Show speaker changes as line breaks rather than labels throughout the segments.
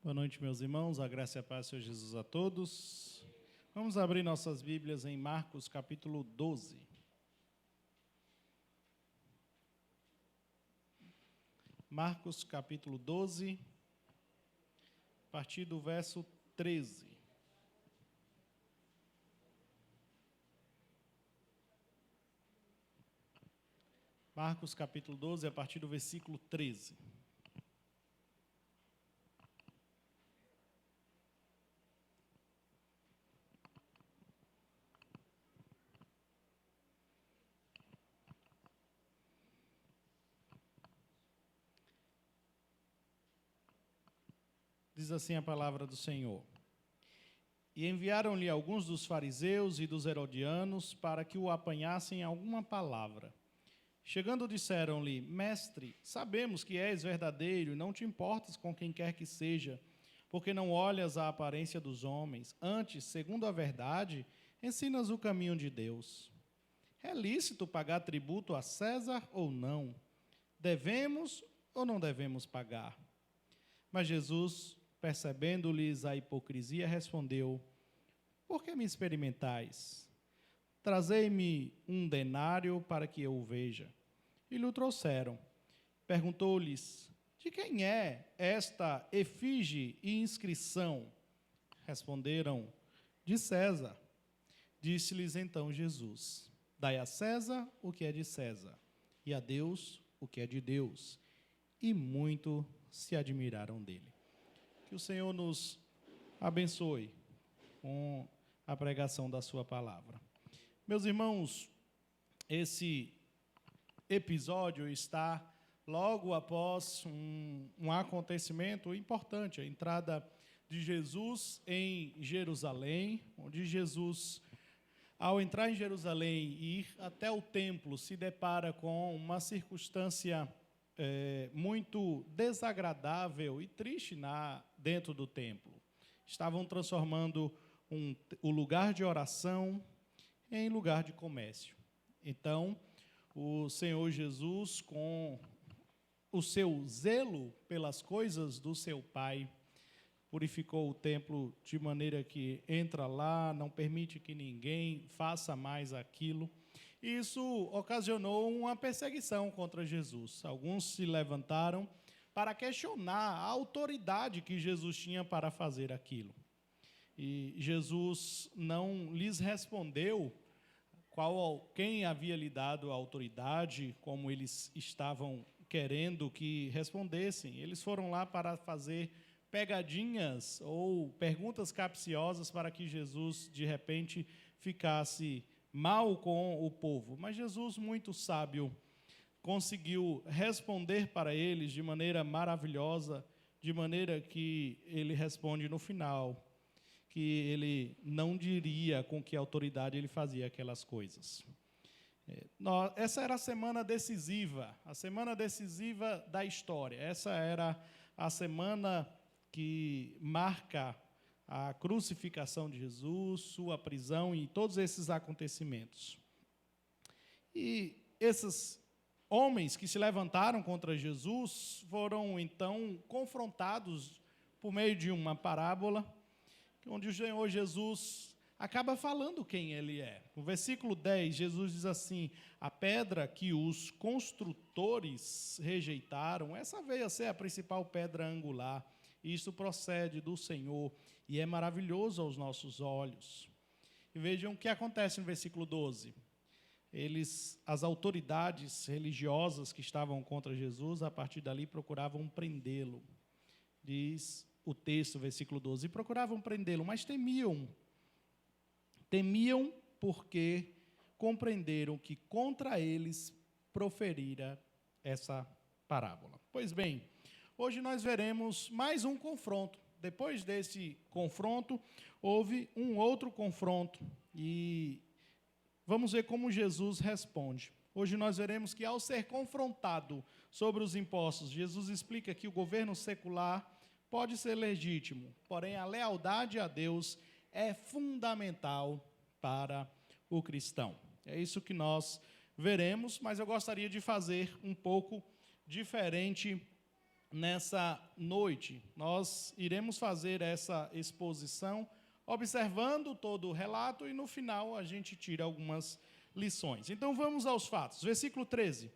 Boa noite, meus irmãos. A graça e a paz do Senhor Jesus a todos. Vamos abrir nossas Bíblias em Marcos, capítulo 12. Marcos, capítulo 12, a partir do verso 13. Marcos, capítulo 12, a partir do versículo 13. Diz assim a palavra do Senhor. E enviaram-lhe alguns dos fariseus e dos herodianos para que o apanhassem alguma palavra. Chegando, disseram-lhe: Mestre, sabemos que és verdadeiro e não te importas com quem quer que seja, porque não olhas a aparência dos homens. Antes, segundo a verdade, ensinas o caminho de Deus. É lícito pagar tributo a César ou não? Devemos ou não devemos pagar? Mas Jesus, percebendo-lhes a hipocrisia, respondeu: Por que me experimentais? Trazei-me um denário para que eu o veja. E lhe o trouxeram. Perguntou-lhes: De quem é esta efígie e inscrição? Responderam: De César. Disse-lhes então Jesus: Dai a César o que é de César, e a Deus o que é de Deus. E muito se admiraram dele. Que o Senhor nos abençoe com a pregação da sua palavra. Meus irmãos, esse episódio está logo após um acontecimento importante, a entrada de Jesus em Jerusalém, onde Jesus, ao entrar em Jerusalém e ir até o templo, se depara com uma circunstância muito desagradável e triste dentro do templo. Estavam transformando o lugar de oração em lugar de comércio. Então, o Senhor Jesus, com o seu zelo pelas coisas do seu Pai, purificou o templo de maneira que entra lá, não permite que ninguém faça mais aquilo. Isso ocasionou uma perseguição contra Jesus. Alguns se levantaram para questionar a autoridade que Jesus tinha para fazer aquilo. E Jesus não lhes respondeu quem havia lhe dado a autoridade, como eles estavam querendo que respondessem. Eles foram lá para fazer pegadinhas ou perguntas capciosas para que Jesus, de repente, ficasse mal com o povo. Mas Jesus, muito sábio, conseguiu responder para eles de maneira maravilhosa, de maneira que ele responde no final, que ele não diria com que autoridade ele fazia aquelas coisas. Essa era a semana decisiva da história. Essa era a semana que marca a crucificação de Jesus, sua prisão e todos esses acontecimentos. E esses homens que se levantaram contra Jesus foram então confrontados por meio de uma parábola, onde o Senhor Jesus acaba falando quem ele é. No versículo 10, Jesus diz assim: a pedra que os construtores rejeitaram, essa veio a ser a principal pedra angular. Isso procede do Senhor e é maravilhoso aos nossos olhos. E vejam o que acontece no versículo 12. As autoridades religiosas que estavam contra Jesus, a partir dali procuravam prendê-lo. Diz o texto, versículo 12, e procuravam prendê-lo, mas temiam porque compreenderam que contra eles proferira essa parábola. Pois bem, hoje nós veremos mais um confronto. Depois desse confronto, houve um outro confronto e vamos ver como Jesus responde. Hoje nós veremos que, ao ser confrontado sobre os impostos, Jesus explica que o governo secular pode ser legítimo, porém a lealdade a Deus é fundamental para o cristão. É isso que nós veremos, mas eu gostaria de fazer um pouco diferente nessa noite, nós iremos fazer essa exposição observando todo o relato e no final a gente tira algumas lições. Então vamos aos fatos. Versículo 13.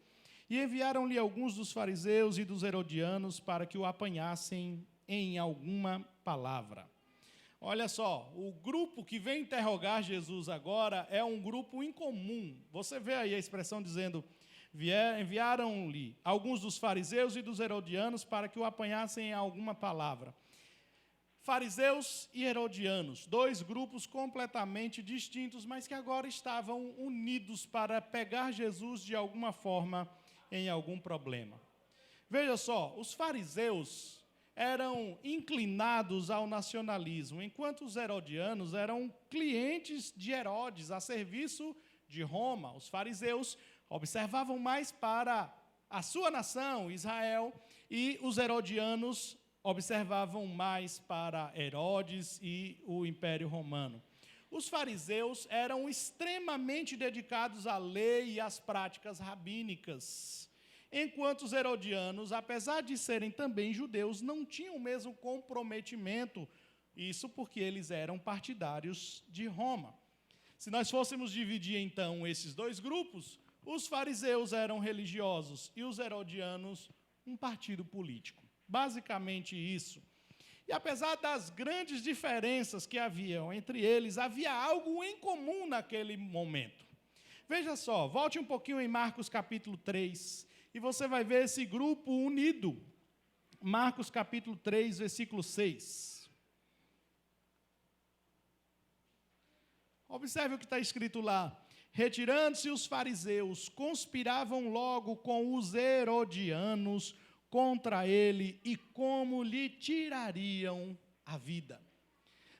E enviaram-lhe alguns dos fariseus e dos herodianos para que o apanhassem em alguma palavra. Olha só, o grupo que vem interrogar Jesus agora é um grupo incomum. Você vê aí a expressão dizendo, enviaram-lhe alguns dos fariseus e dos herodianos para que o apanhassem em alguma palavra. Fariseus e herodianos, dois grupos completamente distintos, mas que agora estavam unidos para pegar Jesus de alguma forma em algum problema. Veja só, os fariseus eram inclinados ao nacionalismo, enquanto os herodianos eram clientes de Herodes, a serviço de Roma. Os fariseus observavam mais para a sua nação, Israel, e os herodianos observavam mais para Herodes e o Império Romano. Os fariseus eram extremamente dedicados à lei e às práticas rabínicas, enquanto os herodianos, apesar de serem também judeus, não tinham o mesmo comprometimento, isso porque eles eram partidários de Roma. Se nós fôssemos dividir, então, esses dois grupos, os fariseus eram religiosos e os herodianos um partido político. Basicamente isso. E apesar das grandes diferenças que haviam entre eles, havia algo em comum naquele momento. Veja só, volte um pouquinho em Marcos capítulo 3, e você vai ver esse grupo unido. Marcos capítulo 3, versículo 6. Observe o que está escrito lá. Retirando-se os fariseus, conspiravam logo com os herodianos contra ele e como lhe tirariam a vida.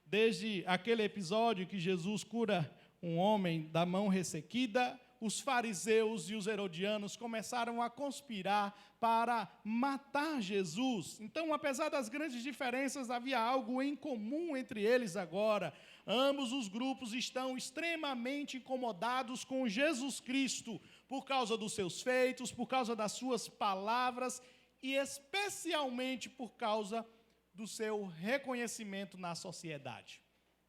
Desde aquele episódio que Jesus cura um homem da mão ressequida, os fariseus e os herodianos começaram a conspirar para matar Jesus. Então, apesar das grandes diferenças, havia algo em comum entre eles agora. Ambos os grupos estão extremamente incomodados com Jesus Cristo, por causa dos seus feitos, por causa das suas palavras, e especialmente por causa do seu reconhecimento na sociedade.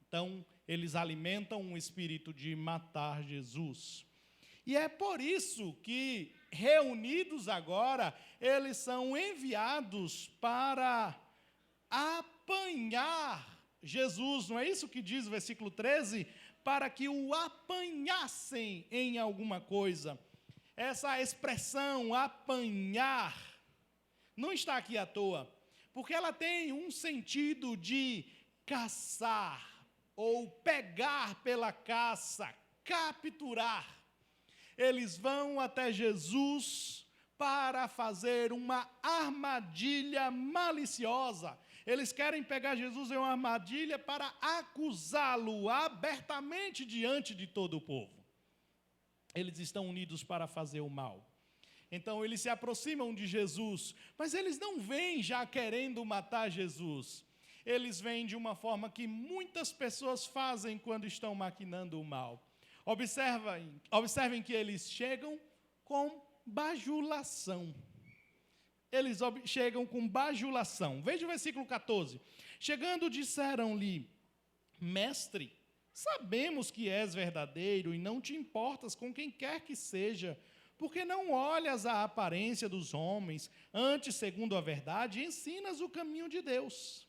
Então, eles alimentam um espírito de matar Jesus. E é por isso que, reunidos agora, eles são enviados para apanhar Jesus. Não é isso que diz o versículo 13? Para que o apanhassem em alguma coisa. Essa expressão, apanhar, não está aqui à toa, porque ela tem um sentido de caçar, ou pegar pela caça, capturar. Eles vão até Jesus para fazer uma armadilha maliciosa. Eles querem pegar Jesus em uma armadilha para acusá-lo abertamente diante de todo o povo. Eles estão unidos para fazer o mal. Então, eles se aproximam de Jesus, mas eles não vêm já querendo matar Jesus. Eles vêm de uma forma que muitas pessoas fazem quando estão maquinando o mal. Observem que eles chegam com bajulação. Eles chegam com bajulação. Veja o versículo 14. Chegando, disseram-lhe, mestre, sabemos que és verdadeiro e não te importas com quem quer que seja, porque não olhas a aparência dos homens, antes, segundo a verdade, ensinas o caminho de Deus.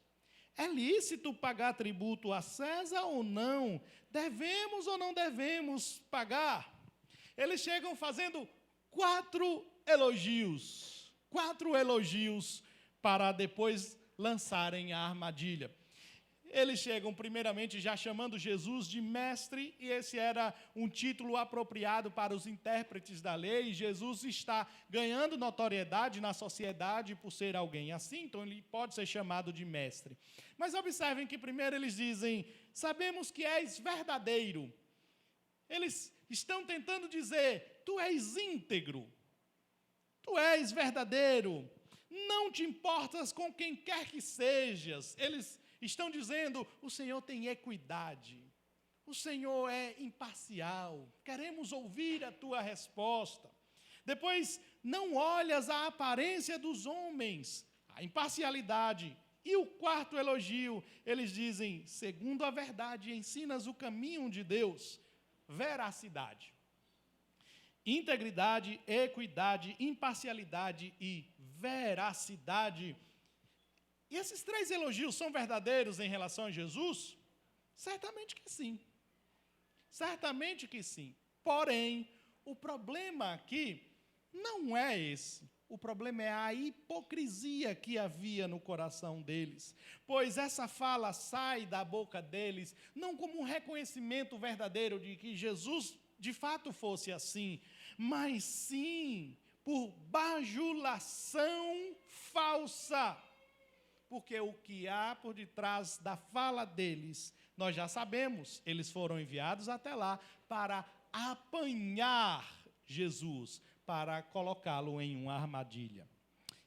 É lícito pagar tributo a César ou não? Devemos ou não devemos pagar? Eles chegam fazendo 4 elogios para depois lançarem a armadilha. Eles chegam primeiramente já chamando Jesus de mestre, e esse era um título apropriado para os intérpretes da lei. Jesus está ganhando notoriedade na sociedade por ser alguém assim, então ele pode ser chamado de mestre. Mas observem que primeiro eles dizem, sabemos que és verdadeiro. Eles estão tentando dizer, tu és íntegro, tu és verdadeiro, não te importas com quem quer que sejas. Eles estão dizendo, o Senhor tem equidade, o Senhor é imparcial, queremos ouvir a tua resposta. Depois, não olhas a aparência dos homens. a imparcialidade. E o quarto elogio, eles dizem, segundo a verdade, ensinas o caminho de Deus, veracidade. Integridade, equidade, imparcialidade e veracidade. E esses três elogios são verdadeiros em relação a Jesus? Certamente que sim. Certamente que sim. Porém, o problema aqui não é esse. O problema é a hipocrisia que havia no coração deles. Pois essa fala sai da boca deles, não como um reconhecimento verdadeiro de que Jesus de fato fosse assim, mas sim por bajulação falsa. Porque o que há por detrás da fala deles, nós já sabemos, eles foram enviados até lá para apanhar Jesus, para colocá-lo em uma armadilha.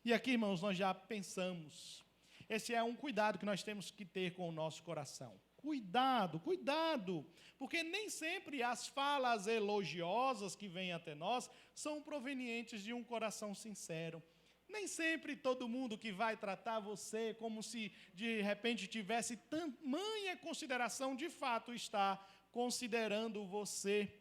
E aqui, irmãos, nós já pensamos, esse é um cuidado que nós temos que ter com o nosso coração. Cuidado, cuidado, porque nem sempre as falas elogiosas que vêm até nós são provenientes de um coração sincero. Nem sempre todo mundo que vai tratar você como se de repente tivesse tamanha consideração, de fato está considerando você.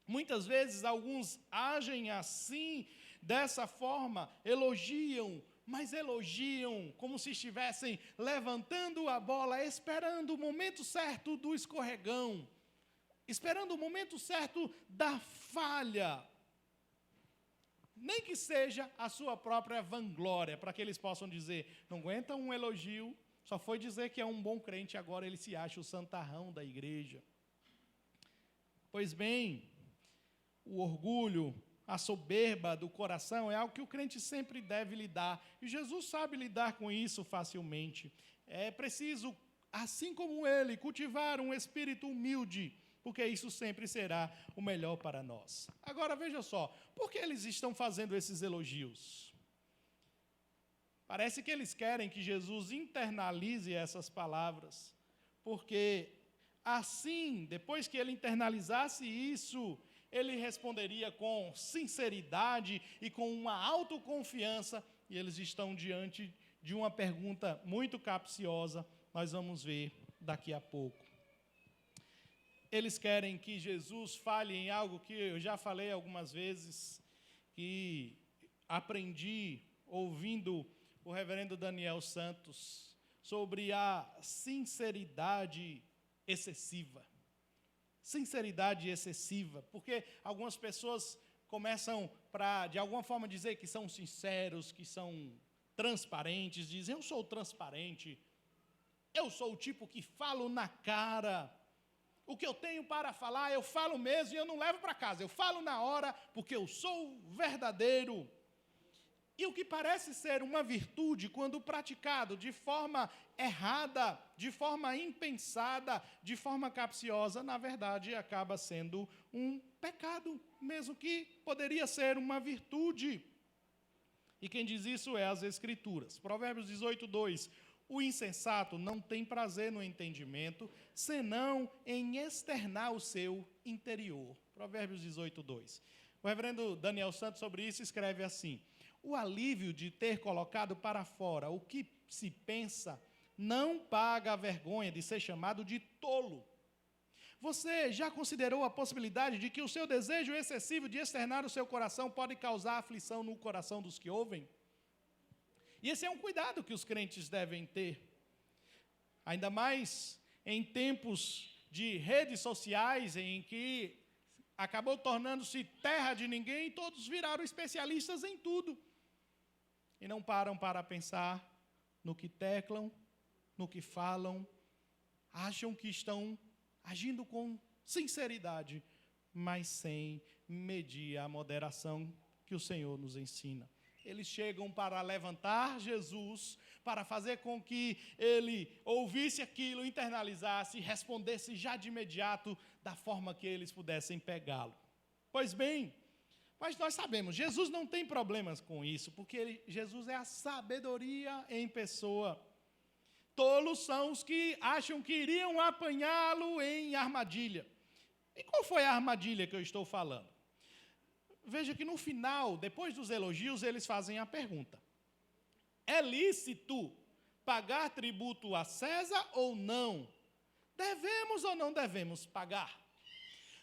Muitas vezes alguns agem assim, dessa forma, elogiam, mas elogiam como se estivessem levantando a bola, esperando o momento certo do escorregão, esperando o momento certo da falha. Nem que seja a sua própria vanglória, para que eles possam dizer, não aguenta um elogio, só foi dizer que é um bom crente, agora ele se acha o santarrão da igreja. Pois bem, o orgulho, a soberba do coração é algo que o crente sempre deve lidar. E Jesus sabe lidar com isso facilmente. É preciso, assim como ele, cultivar um espírito humilde, porque isso sempre será o melhor para nós. Agora, veja só, por que eles estão fazendo esses elogios? Parece que eles querem que Jesus internalize essas palavras, porque assim, depois que ele internalizasse isso, ele responderia com sinceridade e com uma autoconfiança, e eles estão diante de uma pergunta muito capciosa, nós vamos ver daqui a pouco. Eles querem que Jesus fale em algo que eu já falei algumas vezes, que aprendi ouvindo o reverendo Daniel Santos, sobre a sinceridade excessiva. Sinceridade excessiva, porque algumas pessoas começam para, de alguma forma, dizer que são sinceros, que são transparentes, dizem, eu sou transparente, eu sou o tipo que falo na cara, o que eu tenho para falar, eu falo mesmo e eu não levo para casa, eu falo na hora, porque eu sou verdadeiro. E o que parece ser uma virtude, quando praticado de forma errada, de forma impensada, de forma capciosa, na verdade acaba sendo um pecado, mesmo que poderia ser uma virtude. E quem diz isso é as Escrituras. Provérbios 18:2. O insensato não tem prazer no entendimento, senão em externar o seu interior. Provérbios 18:2. O reverendo Daniel Santos, sobre isso, escreve assim: o alívio de ter colocado para fora o que se pensa não paga a vergonha de ser chamado de tolo. Você já considerou a possibilidade de que o seu desejo excessivo de externar o seu coração pode causar aflição no coração dos que ouvem? E esse é um cuidado que os crentes devem ter. Ainda mais em tempos de redes sociais, em que acabou tornando-se terra de ninguém, e todos viraram especialistas em tudo. E não param para pensar no que teclam, no que falam, acham que estão agindo com sinceridade, mas sem medir a moderação que o Senhor nos ensina. Eles chegam para levantar Jesus, para fazer com que ele ouvisse aquilo, internalizasse e respondesse já de imediato da forma que eles pudessem pegá-lo. Pois bem, mas nós sabemos, Jesus não tem problemas com isso, porque Jesus é a sabedoria em pessoa. Tolos são os que acham que iriam apanhá-lo em armadilha. E qual foi a armadilha que eu estou falando? Veja que no final, depois dos elogios, eles fazem a pergunta. É lícito pagar tributo a César ou não? Devemos ou não devemos pagar?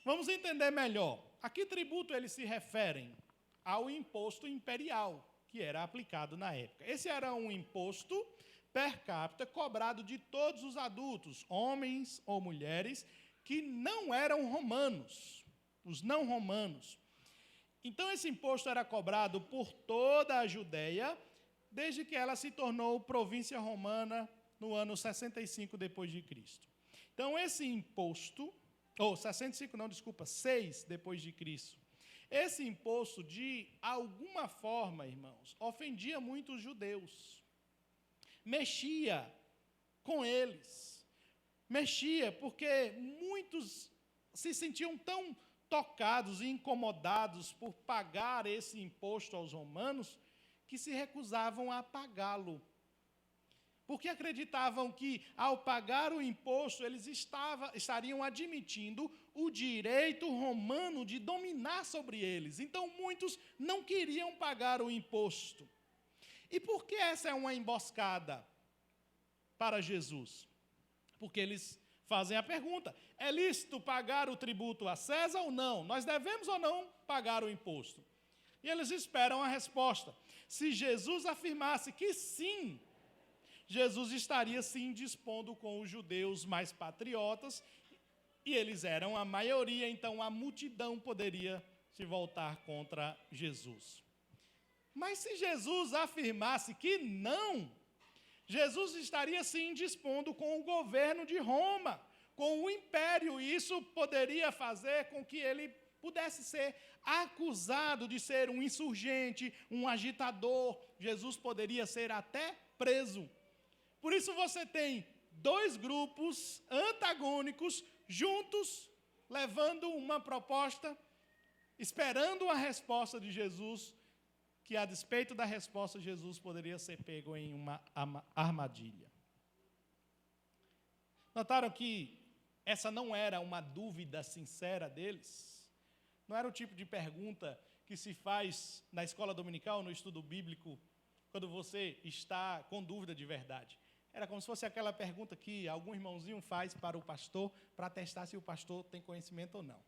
Vamos entender melhor. A que tributo eles se referem? Ao imposto imperial, que era aplicado na época. Esse era um imposto per capita cobrado de todos os adultos, homens ou mulheres, que não eram romanos, os não romanos. Então, esse imposto era cobrado por toda a Judéia, desde que ela se tornou província romana no ano 65 depois de Cristo. Então, esse imposto, 6 depois de Cristo. Esse imposto, de alguma forma, irmãos, ofendia muito os judeus. Mexia com eles. Mexia porque muitos se sentiam tão tocados e incomodados por pagar esse imposto aos romanos que se recusavam a pagá-lo. Porque acreditavam que, ao pagar o imposto, eles estariam admitindo o direito romano de dominar sobre eles. Então, muitos não queriam pagar o imposto. E por que essa é uma emboscada para Jesus? Porque eles fazem a pergunta: é lícito pagar o tributo a César ou não? Nós devemos ou não pagar o imposto? E eles esperam a resposta. Se Jesus afirmasse que sim, Jesus estaria sim dispondo com os judeus mais patriotas, e eles eram a maioria, então a multidão poderia se voltar contra Jesus. Mas se Jesus afirmasse que não, Jesus estaria sim dispondo com o governo de Roma, com o império, e isso poderia fazer com que ele pudesse ser acusado de ser um insurgente, um agitador. Jesus poderia ser até preso. Por isso você tem dois grupos antagônicos juntos, levando uma proposta, esperando a resposta de Jesus, que a despeito da resposta, Jesus poderia ser pego em uma armadilha. Notaram que essa não era uma dúvida sincera deles? Não era o tipo de pergunta que se faz na escola dominical, no estudo bíblico, quando você está com dúvida de verdade. Era como se fosse aquela pergunta que algum irmãozinho faz para o pastor, para testar se o pastor tem conhecimento ou não.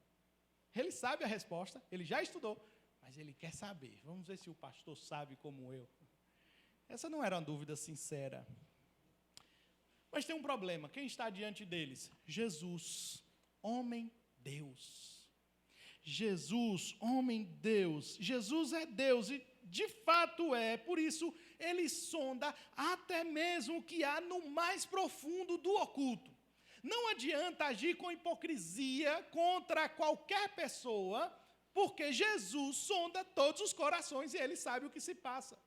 Ele sabe a resposta, ele já estudou, mas ele quer saber. Vamos ver se o pastor sabe como eu. Essa não era uma dúvida sincera. Mas tem um problema. Quem está diante deles? Jesus, homem-Deus. Jesus, homem-Deus. Jesus é Deus e de fato é. Por isso, ele sonda até mesmo o que há no mais profundo do oculto. Não adianta agir com hipocrisia contra qualquer pessoa, porque Jesus sonda todos os corações e ele sabe o que se passa.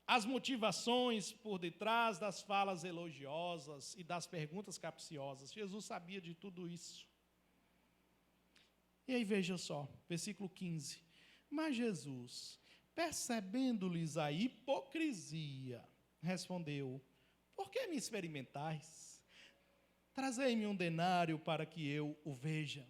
As motivações por detrás das falas elogiosas e das perguntas capciosas. Jesus sabia de tudo isso. E aí veja só, versículo 15. Mas Jesus, percebendo-lhes a hipocrisia, respondeu: por que me experimentais? Trazei-me um denário para que eu o veja.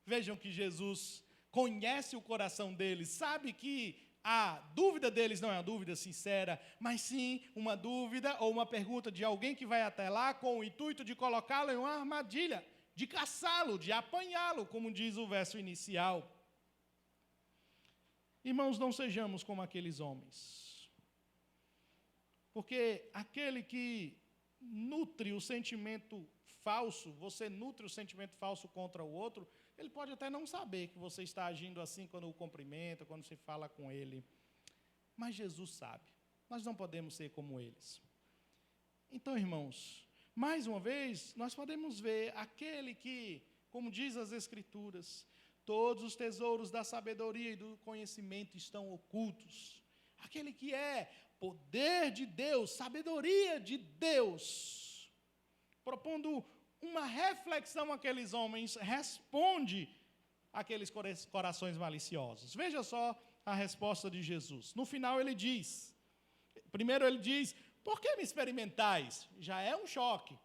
Vejam que Jesus conhece o coração deles, sabe que a dúvida deles não é uma dúvida sincera, mas sim uma dúvida ou uma pergunta de alguém que vai até lá com o intuito de colocá-lo em uma armadilha, de caçá-lo, de apanhá-lo, como diz o verso inicial. Irmãos, não sejamos como aqueles homens, porque aquele que nutre o sentimento falso, você nutre o sentimento falso contra o outro, ele pode até não saber que você está agindo assim quando o cumprimenta, quando se fala com ele. Mas Jesus sabe. Nós não podemos ser como eles. Então, irmãos, mais uma vez, nós podemos ver aquele que, como diz as Escrituras, todos os tesouros da sabedoria e do conhecimento estão ocultos. Aquele que é poder de Deus, sabedoria de Deus, propondo uma reflexão àqueles homens, responde àqueles corações maliciosos. Veja só a resposta de Jesus. No final ele diz, primeiro ele diz: por que me experimentais? Já é um choque.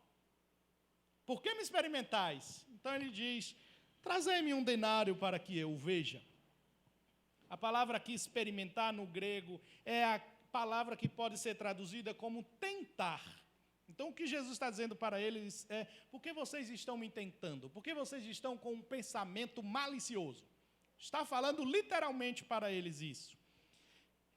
Por que me experimentais? Então ele diz: trazei-me um denário para que eu o veja. A palavra aqui, experimentar, no grego, é a palavra que pode ser traduzida como tentar. Então, o que Jesus está dizendo para eles é: por que vocês estão me tentando? Por que vocês estão com um pensamento malicioso? Está falando literalmente para eles isso.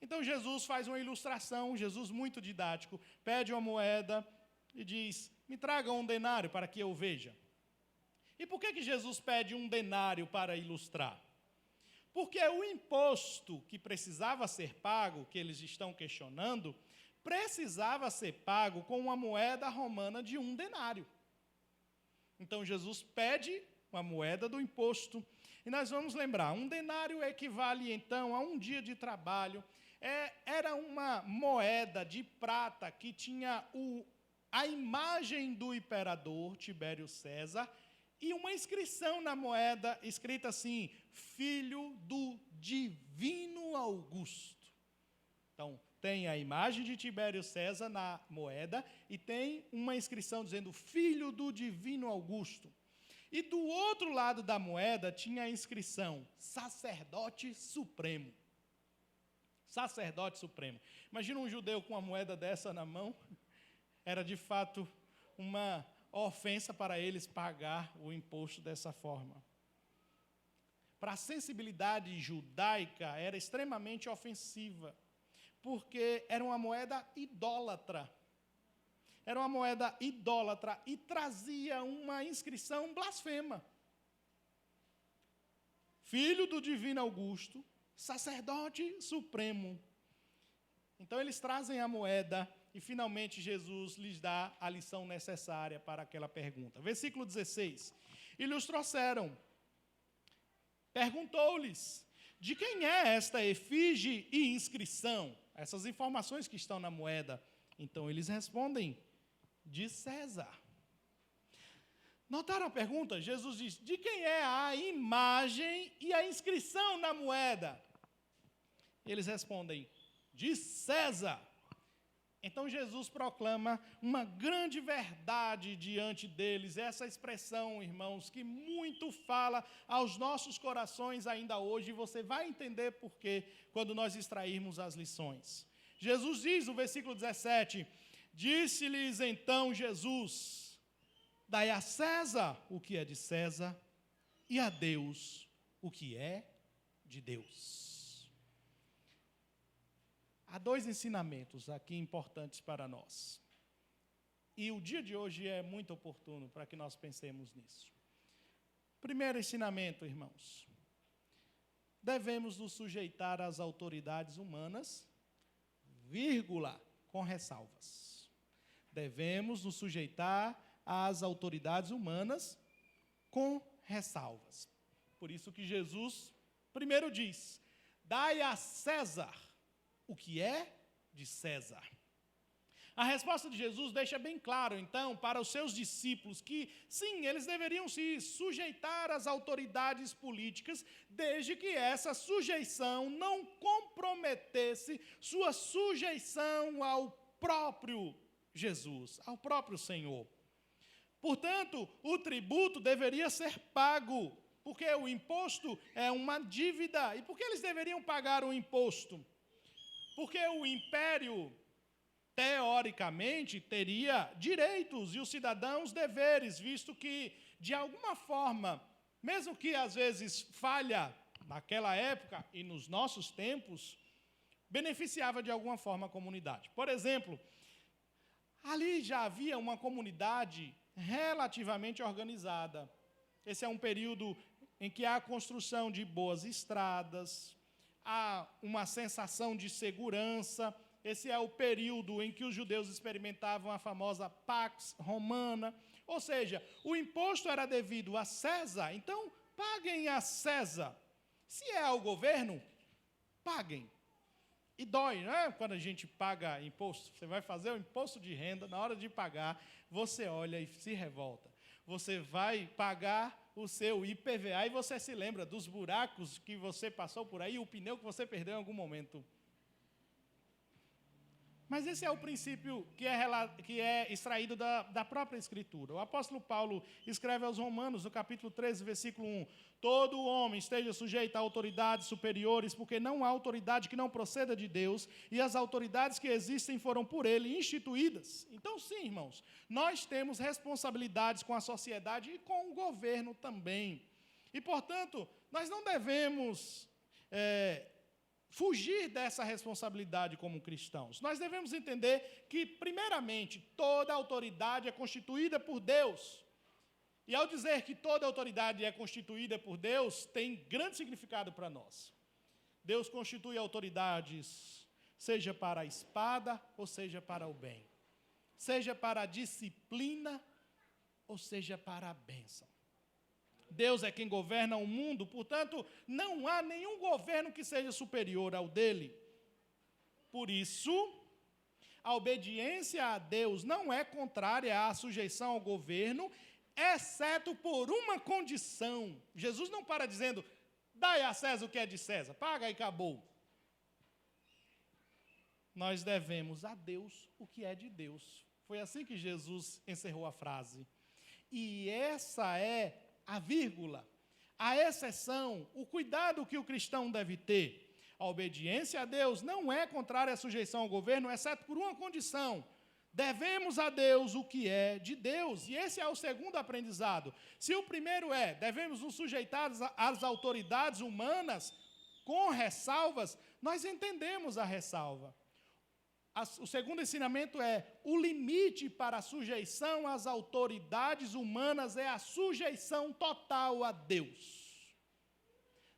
Então, Jesus faz uma ilustração, Jesus muito didático, pede uma moeda e diz: me tragam um denário para que eu veja. E por que Jesus pede um denário para ilustrar? Porque o imposto que precisava ser pago, que eles estão questionando, precisava ser pago com uma moeda romana de um denário. Então, Jesus pede uma moeda do imposto. E nós vamos lembrar, um denário equivale, então, a um dia de trabalho. Era uma moeda de prata que tinha a imagem do imperador Tibério César e uma inscrição na moeda escrita assim: Filho do Divino Augusto. Então, tem a imagem de Tibério César na moeda e tem uma inscrição dizendo Filho do Divino Augusto. E do outro lado da moeda tinha a inscrição Sacerdote Supremo. Sacerdote Supremo. Imagina um judeu com uma moeda dessa na mão. Era de fato uma ofensa para eles pagar o imposto dessa forma. Para a sensibilidade judaica era extremamente ofensiva, porque era uma moeda idólatra. Era uma moeda idólatra e trazia uma inscrição blasfema. Filho do Divino Augusto, sacerdote supremo. Então eles trazem a moeda e finalmente Jesus lhes dá a lição necessária para aquela pergunta. Versículo 16. E lhes trouxeram. Perguntou-lhes: de quem é esta efígie e inscrição? Essas informações que estão na moeda. Então eles respondem: de César. Notaram a pergunta? Jesus diz: de quem é a imagem e a inscrição na moeda? Eles respondem: de César. Então Jesus proclama uma grande verdade diante deles, essa expressão, irmãos, que muito fala aos nossos corações ainda hoje, e você vai entender por quê quando nós extrairmos as lições. Jesus diz no versículo 17: disse-lhes então Jesus: dai a César o que é de César, e a Deus o que é de Deus. Há dois ensinamentos aqui importantes para nós. E o dia de hoje é muito oportuno para que nós pensemos nisso. Primeiro ensinamento, irmãos. Devemos nos sujeitar às autoridades humanas, vírgula, com ressalvas. Devemos nos sujeitar às autoridades humanas com ressalvas. Por isso que Jesus primeiro diz: dai a César o que é de César. A resposta de Jesus deixa bem claro, então, para os seus discípulos que, sim, eles deveriam se sujeitar às autoridades políticas, desde que essa sujeição não comprometesse sua sujeição ao próprio Jesus, ao próprio Senhor. Portanto, o tributo deveria ser pago, porque o imposto é uma dívida. E por que eles deveriam pagar o imposto? Porque o império, teoricamente, teria direitos e os cidadãos deveres, visto que, de alguma forma, mesmo que às vezes falha naquela época e nos nossos tempos, beneficiava de alguma forma a comunidade. Por exemplo, ali já havia uma comunidade relativamente organizada. Esse é um período em que há a construção de boas estradas, há uma sensação de segurança. Esse é o período em que os judeus experimentavam a famosa Pax Romana. Ou seja, o imposto era devido a César, então paguem a César. Se é ao governo, paguem. E dói, não é? Quando a gente paga imposto, você vai fazer o imposto de renda, na hora de pagar, você olha e se revolta. Você vai pagar o seu IPVA e você se lembra dos buracos que você passou por aí, o pneu que você perdeu em algum momento. Mas esse é o princípio que é extraído da própria Escritura. O apóstolo Paulo escreve aos Romanos, no capítulo 13, versículo 1, todo homem esteja sujeito a autoridades superiores, porque não há autoridade que não proceda de Deus, e as autoridades que existem foram por ele instituídas. Então, sim, irmãos, nós temos responsabilidades com a sociedade e com o governo também. E, portanto, nós não devemos fugir dessa responsabilidade como cristãos. Nós devemos entender que, primeiramente, toda autoridade é constituída por Deus. E ao dizer que toda autoridade é constituída por Deus, tem grande significado para nós. Deus constitui autoridades, seja para a espada ou seja para o bem. Seja para a disciplina ou seja para a bênção. Deus é quem governa o mundo, portanto, não há nenhum governo que seja superior ao dele. Por isso, a obediência a Deus não é contrária à sujeição ao governo, exceto por uma condição. Jesus não para dizendo, dai a César o que é de César, paga e acabou. Nós devemos a Deus o que é de Deus. Foi assim que Jesus encerrou a frase. E essa é a vírgula, a exceção, o cuidado que o cristão deve ter. A obediência a Deus não é contrária à sujeição ao governo, exceto por uma condição. Devemos a Deus o que é de Deus. E esse é o segundo aprendizado. Se o primeiro devemos nos sujeitar às autoridades humanas, com ressalvas, nós entendemos a ressalva. O segundo ensinamento o limite para a sujeição às autoridades humanas é a sujeição total a Deus.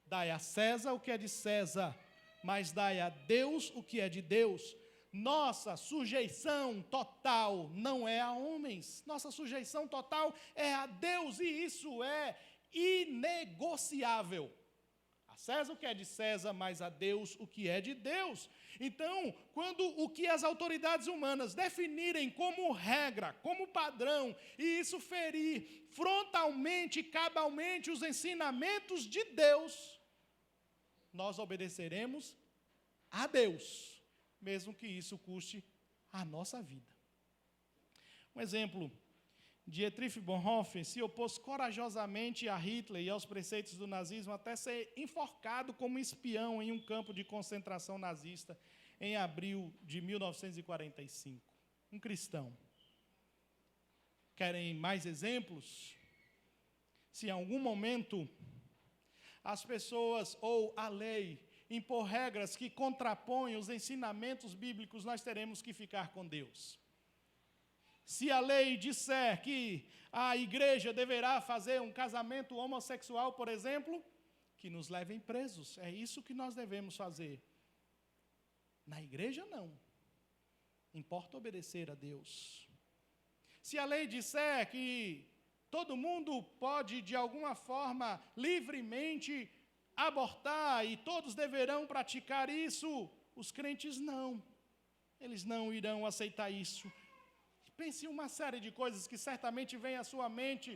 Dai a César o que é de César, mas dai a Deus o que é de Deus. Nossa sujeição total não é a homens, nossa sujeição total é a Deus, e isso é inegociável. César o que é de César, mas a Deus o que é de Deus. Então, quando o que as autoridades humanas definirem como regra, como padrão, e isso ferir frontalmente, cabalmente os ensinamentos de Deus, nós obedeceremos a Deus, mesmo que isso custe a nossa vida. Um exemplo, Dietrich Bonhoeffer se opôs corajosamente a Hitler e aos preceitos do nazismo até ser enforcado como espião em um campo de concentração nazista em abril de 1945. Um cristão. Querem mais exemplos? Se em algum momento as pessoas ou a lei impor regras que contrapõem os ensinamentos bíblicos, nós teremos que ficar com Deus. Se a lei disser que a igreja deverá fazer um casamento homossexual, por exemplo, que nos levem presos. É isso que nós devemos fazer. Na igreja, não. Importa obedecer a Deus. Se a lei disser que todo mundo pode, de alguma forma, livremente abortar e todos deverão praticar isso, os crentes não. Eles não irão aceitar isso. Pense em uma série de coisas que certamente vem à sua mente.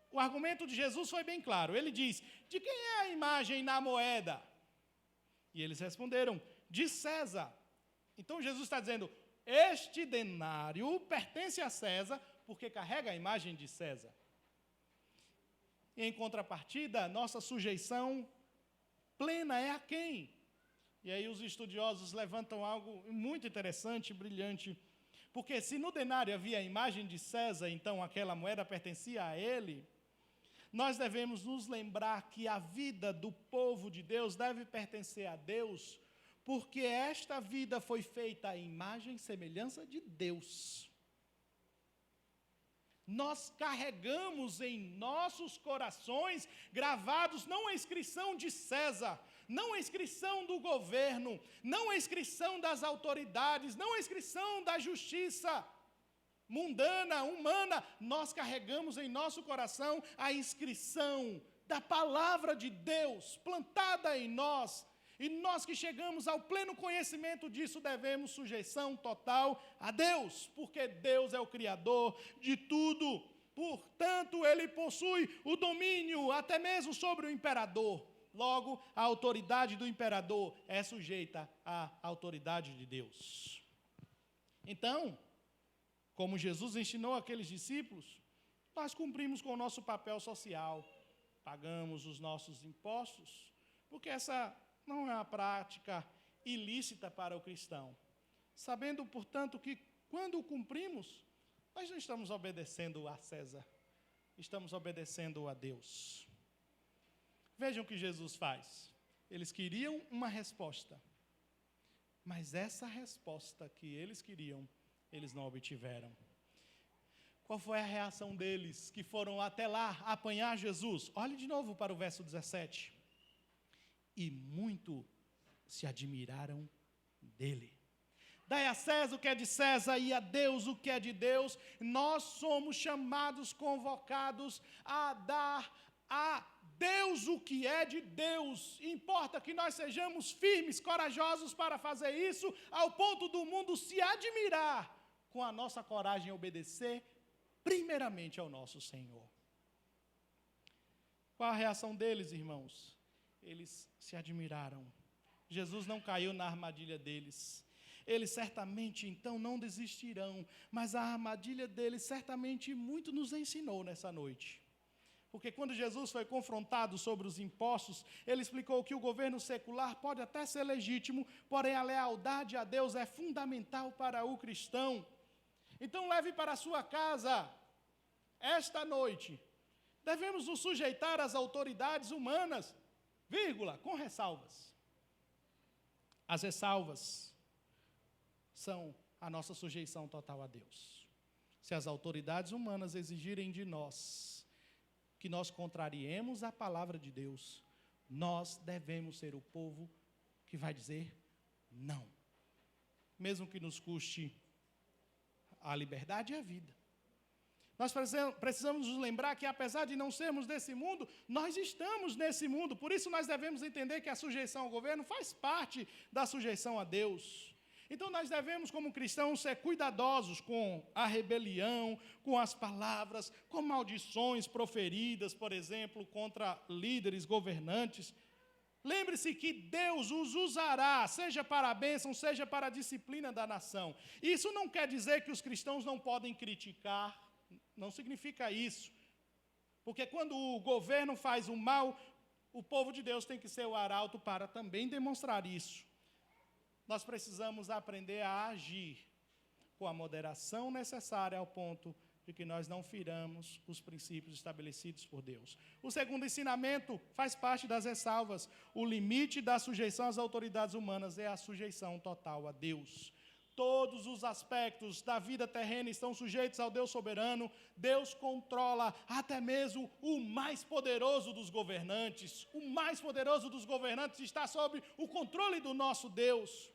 O argumento de Jesus foi bem claro. Ele diz, de quem é a imagem na moeda? E eles responderam, de César. Então Jesus está dizendo, este denário pertence a César, porque carrega a imagem de César. E em contrapartida, nossa sujeição plena é a quem? E aí os estudiosos levantam algo muito interessante, brilhante, porque se no denário havia a imagem de César, então aquela moeda pertencia a ele, nós devemos nos lembrar que a vida do povo de Deus deve pertencer a Deus, porque esta vida foi feita à imagem e semelhança de Deus. Nós carregamos em nossos corações gravados não a inscrição de César, não a inscrição do governo, não a inscrição das autoridades, não a inscrição da justiça mundana, humana. Nós carregamos em nosso coração a inscrição da palavra de Deus plantada em nós. E nós que chegamos ao pleno conhecimento disso devemos sujeição total a Deus, porque Deus é o Criador de tudo. Portanto, Ele possui o domínio até mesmo sobre o imperador. Logo, a autoridade do imperador é sujeita à autoridade de Deus. Então, como Jesus ensinou aqueles discípulos, nós cumprimos com o nosso papel social, pagamos os nossos impostos, porque essa não é uma prática ilícita para o cristão. Sabendo, portanto, que quando cumprimos, nós não estamos obedecendo a César, estamos obedecendo a Deus. Vejam o que Jesus faz. Eles queriam uma resposta, mas essa resposta que eles queriam, eles não obtiveram. Qual foi a reação deles que foram até lá apanhar Jesus? Olhe de novo para o verso 17. E muito se admiraram dele. Dai a César o que é de César e a Deus o que é de Deus. Nós somos chamados, convocados a dar a Deus o que é de Deus. Importa que nós sejamos firmes, corajosos para fazer isso, ao ponto do mundo se admirar com a nossa coragem em obedecer primeiramente ao nosso Senhor. Qual a reação deles, irmãos? Eles se admiraram. Jesus não caiu na armadilha deles. Eles certamente, então, não desistirão, mas a armadilha deles certamente muito nos ensinou nessa noite. Porque quando Jesus foi confrontado sobre os impostos, ele explicou que o governo secular pode até ser legítimo, porém a lealdade a Deus é fundamental para o cristão. Então leve para a sua casa, esta noite, devemos nos sujeitar às autoridades humanas, vírgula, com ressalvas. As ressalvas são a nossa sujeição total a Deus. Se as autoridades humanas exigirem de nós que nós contrariemos a palavra de Deus, nós devemos ser o povo que vai dizer não, mesmo que nos custe a liberdade e a vida. Nós precisamos nos lembrar que, apesar de não sermos desse mundo, nós estamos nesse mundo. Por isso, nós devemos entender que a sujeição ao governo faz parte da sujeição a Deus. Então, nós devemos, como cristãos, ser cuidadosos com a rebelião, com as palavras, com maldições proferidas, por exemplo, contra líderes, governantes. Lembre-se que Deus os usará, seja para a bênção, seja para a disciplina da nação. Isso não quer dizer que os cristãos não podem criticar, não significa isso. Porque quando o governo faz o mal, o povo de Deus tem que ser o arauto para também demonstrar isso. Nós precisamos aprender a agir com a moderação necessária ao ponto de que nós não firamos os princípios estabelecidos por Deus. O segundo ensinamento faz parte das ressalvas. O limite da sujeição às autoridades humanas é a sujeição total a Deus. Todos os aspectos da vida terrena estão sujeitos ao Deus soberano. Deus controla até mesmo o mais poderoso dos governantes. O mais poderoso dos governantes está sob o controle do nosso Deus.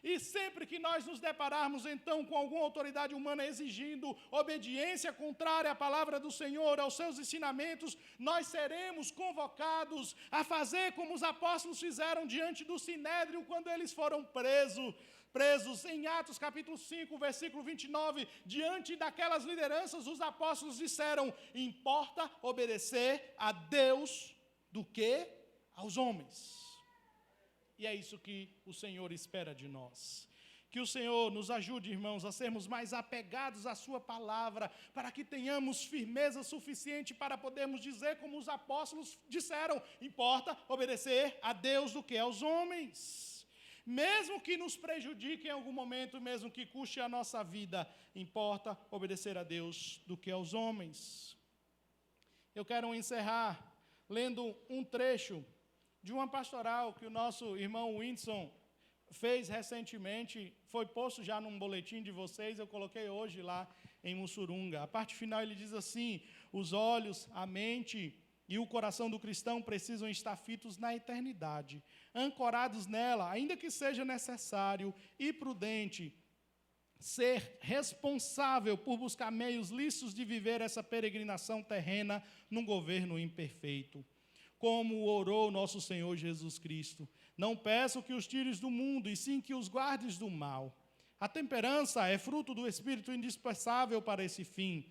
E sempre que nós nos depararmos, então, com alguma autoridade humana exigindo obediência contrária à palavra do Senhor, aos seus ensinamentos, nós seremos convocados a fazer como os apóstolos fizeram diante do Sinédrio quando eles foram presos em Atos capítulo 5, versículo 29, diante daquelas lideranças, os apóstolos disseram: importa obedecer a Deus do que aos homens. E é isso que o Senhor espera de nós. Que o Senhor nos ajude, irmãos, a sermos mais apegados à sua palavra, para que tenhamos firmeza suficiente para podermos dizer como os apóstolos disseram: importa obedecer a Deus do que aos homens. Mesmo que nos prejudique em algum momento, mesmo que custe a nossa vida, importa obedecer a Deus do que aos homens. Eu quero encerrar lendo um trecho de uma pastoral que o nosso irmão Whindersson fez recentemente, foi posto já num boletim de vocês, eu coloquei hoje lá em Mussurunga. A parte final ele diz assim: os olhos, a mente e o coração do cristão precisam estar fitos na eternidade, ancorados nela, ainda que seja necessário e prudente ser responsável por buscar meios lícitos de viver essa peregrinação terrena num governo imperfeito. Como orou nosso Senhor Jesus Cristo: não peço que os tires do mundo, e sim que os guardes do mal. A temperança é fruto do Espírito indispensável para esse fim.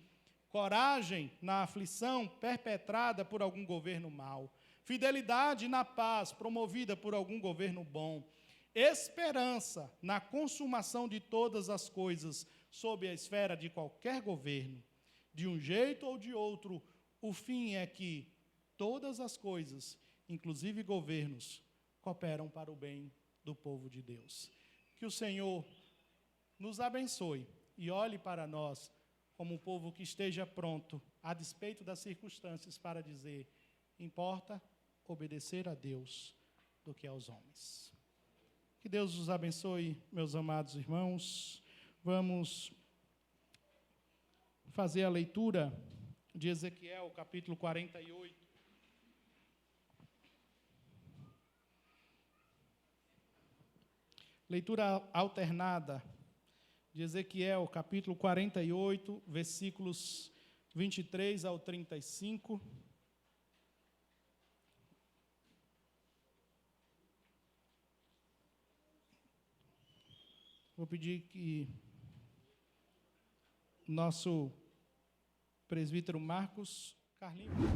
Coragem na aflição perpetrada por algum governo mau. fidelidade na paz promovida por algum governo bom, esperança na consumação de todas as coisas sob a esfera de qualquer governo. De um jeito ou de outro, o fim é que todas as coisas, inclusive governos, cooperam para o bem do povo de Deus. Que o Senhor nos abençoe e olhe para nós como um povo que esteja pronto, a despeito das circunstâncias, para dizer: importa obedecer a Deus do que aos homens. Que Deus os abençoe, meus amados irmãos. Vamos fazer a leitura de Ezequiel, capítulo 48. Leitura alternada de Ezequiel, capítulo 48, versículos 23 ao 35. Vou pedir que nosso presbítero Marcos Carlinhos